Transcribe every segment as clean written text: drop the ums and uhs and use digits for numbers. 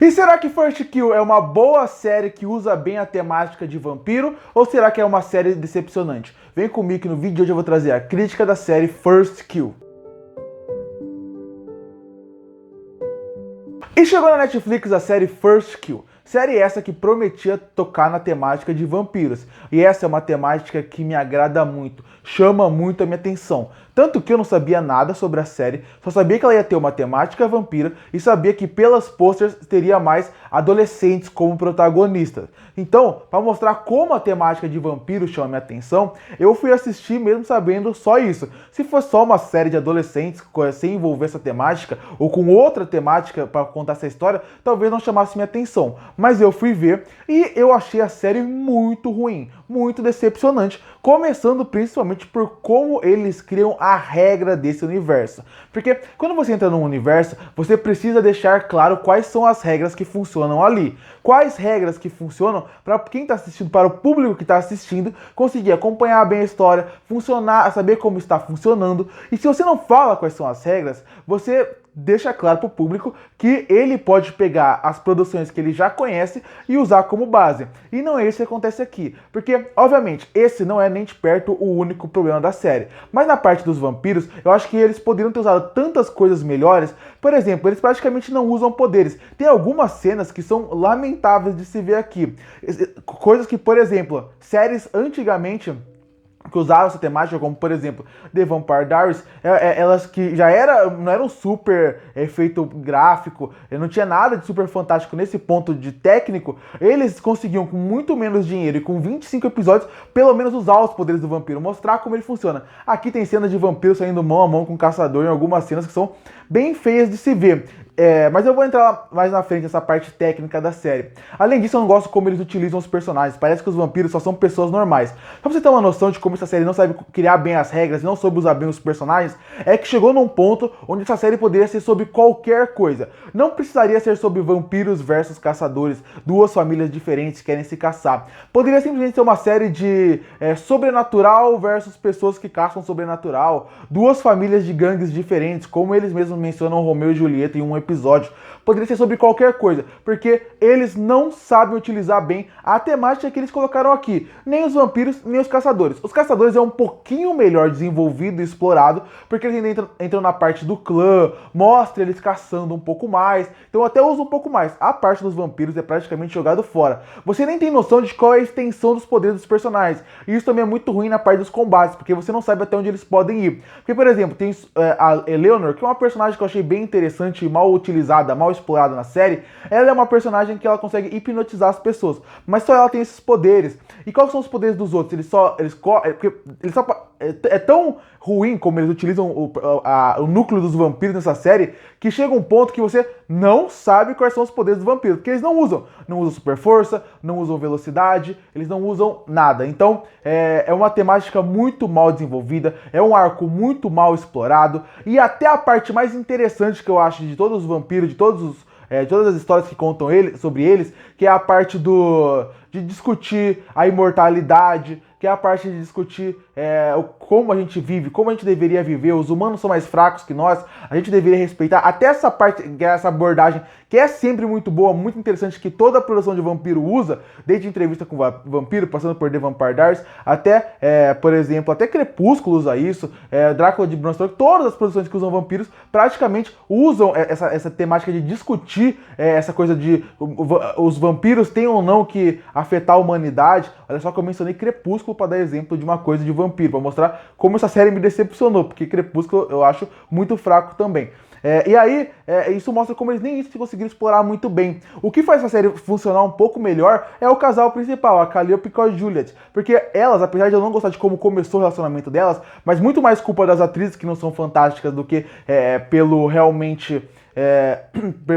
E será que First Kill é uma boa série que usa bem a temática de vampiro? Ou será que é uma série decepcionante? Vem comigo que no vídeo de hoje eu vou trazer a crítica da série First Kill. E chegou na Netflix a série First Kill. Série essa que prometia tocar na temática de vampiros. E essa é uma temática que me agrada muito, chama muito a minha atenção. Tanto que eu não sabia nada sobre a série, só sabia que ela ia ter uma temática vampira e sabia que pelas posters teria mais adolescentes como protagonistas. Então, para mostrar como a temática de vampiro chama a minha atenção, eu fui assistir mesmo sabendo só isso. Se fosse só uma série de adolescentes sem envolver essa temática, ou com outra temática para contar essa história, talvez não chamasse minha atenção. Mas eu fui ver e eu achei a série muito ruim, muito decepcionante, começando principalmente por como eles criam a regra desse universo. Porque quando você entra num universo, você precisa deixar claro quais são as regras que funcionam ali. Quais regras que funcionam para quem está assistindo, para o público que está assistindo, conseguir acompanhar bem a história, funcionar, saber como está funcionando. E se você não fala quais são as regras, você deixa claro para o público que ele pode pegar as produções que ele já conhece e usar como base. E não é isso que acontece aqui, porque, obviamente, esse não é nem de perto o único problema da série. Mas na parte dos vampiros, eu acho que eles poderiam ter usado tantas coisas melhores. Por exemplo, eles praticamente não usam poderes. Tem algumas cenas que são lamentáveis de se ver aqui. Coisas que, por exemplo, séries antigamente que usavam essa temática, como por exemplo The Vampire Diaries, elas que já não eram super efeito gráfico, não tinha nada de super fantástico nesse ponto de técnico, eles conseguiam com muito menos dinheiro e com 25 episódios, pelo menos usar os poderes do vampiro, mostrar como ele funciona. Aqui tem cenas de vampiro saindo mão a mão com o caçador em algumas cenas que são bem feias de se ver. Mas eu vou entrar mais na frente nessa parte técnica da série. Além disso, eu não gosto como eles utilizam os personagens. Parece que os vampiros só são pessoas normais. Só pra você ter uma noção de como essa série não sabe criar bem as regras, não soube usar bem os personagens, é que chegou num ponto onde essa série poderia ser sobre qualquer coisa. Não precisaria ser sobre vampiros versus caçadores, duas famílias diferentes que querem se caçar. Poderia simplesmente ser uma série de sobrenatural versus pessoas que caçam sobrenatural, duas famílias de gangues diferentes, como eles mesmos mencionam Romeu e Julieta em um episódio. Poderia ser sobre qualquer coisa, porque eles não sabem utilizar bem a temática que eles colocaram aqui. Nem os vampiros, nem os caçadores. Os caçadores é um pouquinho melhor desenvolvido e explorado, porque eles entram na parte do clã, mostra eles caçando um pouco mais, então até usa um pouco mais. A parte dos vampiros é praticamente jogado fora. Você nem tem noção de qual é a extensão dos poderes dos personagens. E isso também é muito ruim na parte dos combates, porque você não sabe até onde eles podem ir. Porque, por exemplo, tem a Eleanor, que é uma personagem que eu achei bem interessante e mal utilizada, mal explorada na série. Ela é uma personagem que ela consegue hipnotizar as pessoas, mas só ela tem esses poderes. E quais são os poderes dos outros? É tão ruim como eles utilizam o núcleo dos vampiros nessa série, que chega um ponto que você não sabe quais são os poderes dos vampiros, porque eles não usam super força, não usam velocidade, eles não usam nada. Então é uma temática muito mal desenvolvida, é um arco muito mal explorado, e até a parte mais interessante que eu acho de todos os vampiros, de todas as histórias que contam sobre eles, que é a parte de discutir a imortalidade, que é a parte de discutir como a gente vive, como a gente deveria viver, os humanos são mais fracos que nós, a gente deveria respeitar, até essa parte, essa abordagem, que é sempre muito boa, muito interessante, que toda a produção de vampiro usa, desde entrevista com vampiro, passando por The Vampire Diaries, até, por exemplo, até Crepúsculo usa isso, Drácula de Bram Stoker, todas as produções que usam vampiros praticamente usam essa temática de discutir essa coisa de os vampiros têm ou não que afetar a humanidade. Olha só que eu mencionei Crepúsculo para dar exemplo de uma coisa de vampiro, para mostrar como essa série me decepcionou, porque Crepúsculo eu acho muito fraco também. E aí, isso mostra como eles nem isso conseguiram explorar muito bem. O que faz essa série funcionar um pouco melhor é o casal principal, a Calliope e a Juliet. Porque elas, apesar de eu não gostar de como começou o relacionamento delas, mas muito mais culpa das atrizes que não são fantásticas do que pelo realmente...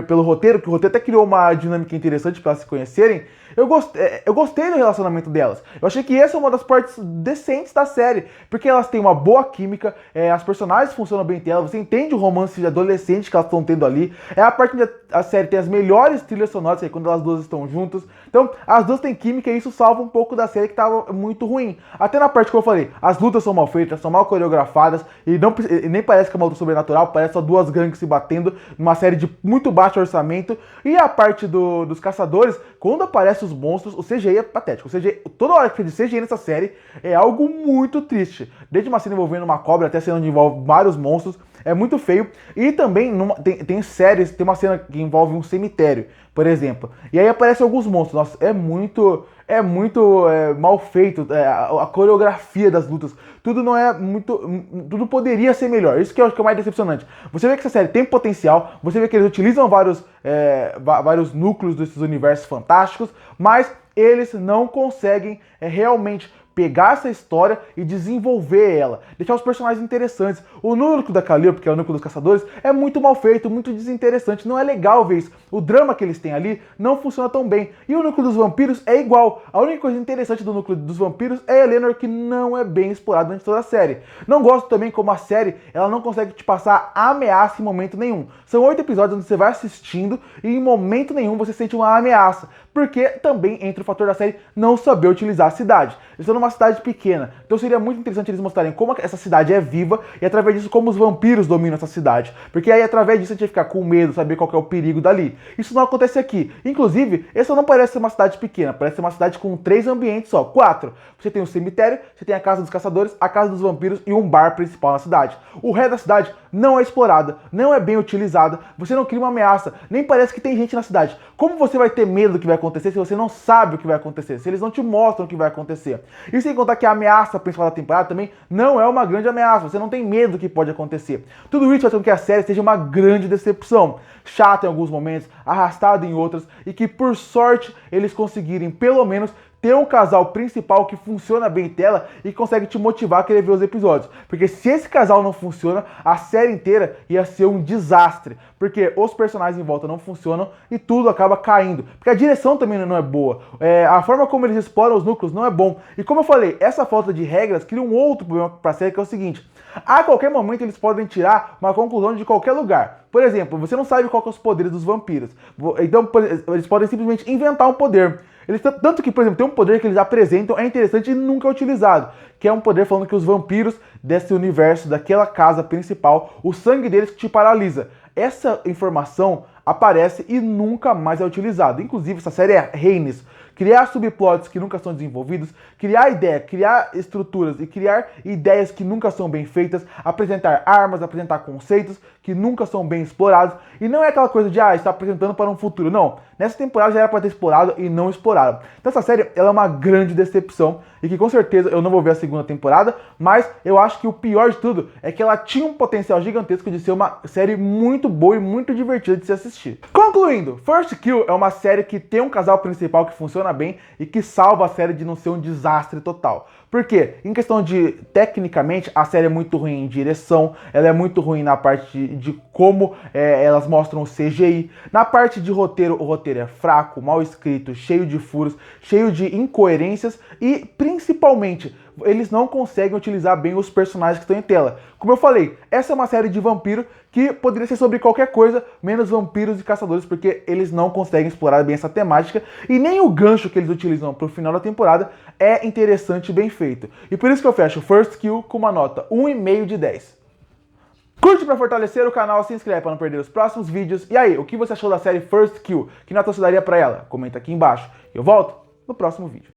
pelo roteiro, que o roteiro até criou uma dinâmica interessante para elas se conhecerem. Eu gostei do relacionamento delas. Eu achei que essa é uma das partes decentes da série, porque elas têm uma boa química, as personagens funcionam bem dela, você entende o romance de adolescente que elas estão tendo ali. É a parte onde a série tem as melhores trilhas sonoras, que é quando elas duas estão juntas. Então, as duas têm química e isso salva um pouco da série que estava muito ruim. Até na parte que eu falei, as lutas são mal feitas, são mal coreografadas, e nem parece que é uma luta sobrenatural, parece só duas gangues se batendo. uma série de muito baixo orçamento. E a parte dos caçadores, quando aparecem os monstros, o CGI é patético. O CGI, toda hora que fez CGI nessa série é algo muito triste. Desde uma cena envolvendo uma cobra até cena onde envolve vários monstros. É muito feio. E também tem séries, tem uma cena que envolve um cemitério, por exemplo. E aí aparecem alguns monstros. Nossa, é muito mal feito. A coreografia das lutas. Tudo não é muito. Tudo poderia ser melhor. Isso que eu acho que é mais decepcionante. Você vê que essa série tem potencial. Você vê que eles utilizam vários núcleos desses universos fantásticos. Mas eles não conseguem realmente pegar essa história e desenvolver ela, deixar os personagens interessantes. O núcleo da Calliope, que é o núcleo dos caçadores, é muito mal feito, muito desinteressante, não é legal ver isso. O drama que eles têm ali não funciona tão bem. E o núcleo dos vampiros é igual. A única coisa interessante do núcleo dos vampiros é a Eleanor, que não é bem explorada durante toda a série. Não gosto também como a série, ela não consegue te passar ameaça em momento nenhum. São 8 episódios onde você vai assistindo e em momento nenhum você sente uma ameaça. Porque também entra o fator da série não saber utilizar a cidade. Eles estão numa cidade pequena, então seria muito interessante eles mostrarem como essa cidade é viva e através disso como os vampiros dominam essa cidade. Porque aí através disso a gente vai ficar com medo, saber qual que é o perigo dali. Isso não acontece aqui. Inclusive, essa não parece ser uma cidade pequena, parece ser uma cidade com 3 ambientes só, 4. Você tem um cemitério, você tem a casa dos caçadores, a casa dos vampiros e um bar principal na cidade. O resto da cidade não é explorada, não é bem utilizada, você não cria uma ameaça, nem parece que tem gente na cidade. Como você vai ter medo do que vai acontecer se você não sabe o que vai acontecer, se eles não te mostram o que vai acontecer? E sem contar que a ameaça principal da temporada também não é uma grande ameaça, você não tem medo do que pode acontecer. Tudo isso faz com que a série seja uma grande decepção, chata em alguns momentos, arrastada em outros, e que por sorte eles conseguirem pelo menos ter um casal principal que funciona bem em tela e consegue te motivar a querer ver os episódios. Porque se esse casal não funciona, a série inteira ia ser um desastre. Porque os personagens em volta não funcionam e tudo acaba caindo. Porque a direção também não é boa. A forma como eles exploram os núcleos não é bom. E como eu falei, essa falta de regras cria um outro problema para a série, que é o seguinte. A qualquer momento eles podem tirar uma conclusão de qualquer lugar. Por exemplo, você não sabe qual que é os poderes dos vampiros. Então eles podem simplesmente inventar um poder. Tanto que, por exemplo, tem um poder que eles apresentam, é interessante e nunca é utilizado, que é um poder falando que os vampiros desse universo, daquela casa principal, o sangue deles te paralisa. Essa informação aparece e nunca mais é utilizada. Inclusive, essa série é Reines. Criar subplots que nunca são desenvolvidos, criar ideia, criar estruturas e criar ideias que nunca são bem feitas, apresentar armas, apresentar conceitos que nunca são bem explorados. E não é aquela coisa de, está apresentando para um futuro. Não, nessa temporada já era para ter explorado e não exploraram. Então essa série, ela é uma grande decepção e que com certeza eu não vou ver a segunda temporada, mas eu acho que o pior de tudo é que ela tinha um potencial gigantesco de ser uma série muito boa e muito divertida de se assistir. Concluindo, First Kill é uma série que tem um casal principal que funciona bem e que salva a série de não ser um desastre total. Por quê? Em questão de, tecnicamente, a série é muito ruim em direção, ela é muito ruim na parte de como elas mostram o CGI. Na parte de roteiro, o roteiro é fraco, mal escrito, cheio de furos, cheio de incoerências e, principalmente, eles não conseguem utilizar bem os personagens que estão em tela. Como eu falei, essa é uma série de vampiro que poderia ser sobre qualquer coisa, menos vampiros e caçadores, porque eles não conseguem explorar bem essa temática e nem o gancho que eles utilizam pro final da temporada é interessante e bem feito. E por isso que eu fecho First Kill com uma nota 1,5 de 10. Curte para fortalecer o canal, se inscreve para não perder os próximos vídeos. E aí, o que você achou da série First Kill? Que nota você daria para ela? Comenta aqui embaixo. Eu volto no próximo vídeo.